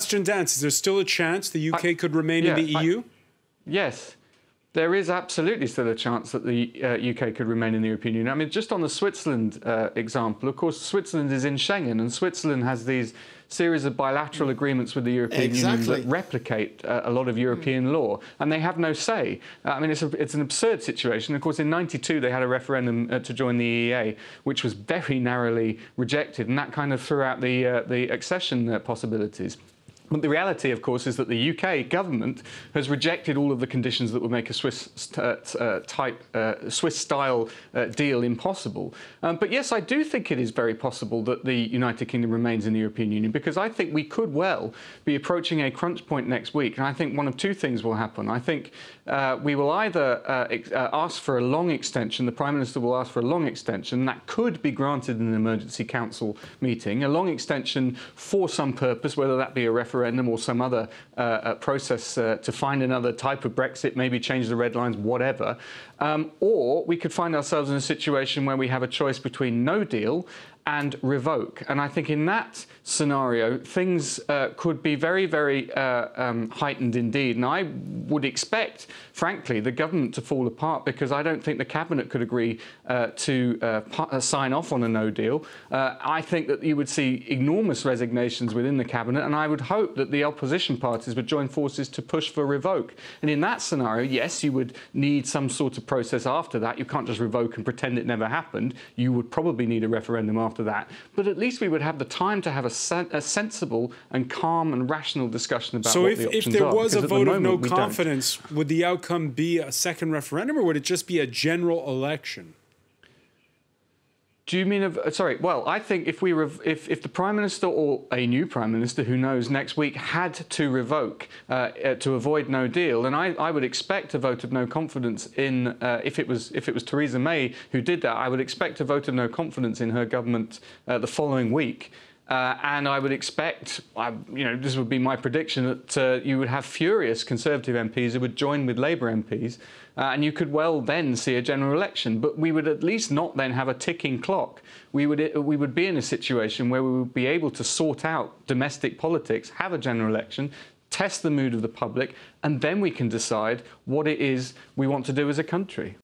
Sebastian Dance, is there still a chance the UK could remain in the EU? Yes. There is absolutely still a chance that the UK could remain in the European Union. I mean, just on the Switzerland example, of course, Switzerland is in Schengen, and Switzerland has these series of bilateral agreements with the European Union that replicate a lot of European law, and they have no say. I mean, it's an absurd situation. Of course, in '92, they had a referendum to join the EEA, which was very narrowly rejected, and that kind of threw out the accession possibilities. But the reality, of course, is that the UK government has rejected all of the conditions that would make a Swiss-style deal impossible. But yes, I do think it is very possible that the United Kingdom remains in the European Union, because I think we could well be approaching a crunch point next week. And I think one of two things will happen. I think we will either ask for a long extension, the Prime Minister will ask for a long extension, that could be granted in an emergency council meeting, a long extension for some purpose, whether that be a referendum or some other process to find another type of Brexit, maybe change the red lines, whatever. Or we could find ourselves in a situation where we have a choice between no deal and revoke. And I think in that scenario, things could be very, very heightened indeed. And I would expect, frankly, the government to fall apart, because I don't think the Cabinet could agree to sign off on a no deal. I think that you would see enormous resignations within the Cabinet, and I would hope that the opposition parties would join forces to push for revoke. And in that scenario, yes, you would need some sort of process after that. You can't just revoke and pretend it never happened. You would probably need a referendum after that. But at least we would have the time to have a sensible and calm and rational discussion about what the options are. So if there was a vote of no confidence, would the outcome be a second referendum, or would it just be a general election? Do you mean sorry? Well, I think if the Prime Minister, or a new Prime Minister, who knows, next week had to revoke to avoid no deal, then I would expect a vote of no confidence in if it was Theresa May who did that. I would expect a vote of no confidence in her government the following week. And I would expect, this would be my prediction, that you would have furious Conservative MPs who would join with Labour MPs, and you could well then see a general election. But we would at least not then have a ticking clock. We would be in a situation where we would be able to sort out domestic politics, have a general election, test the mood of the public, and then we can decide what it is we want to do as a country.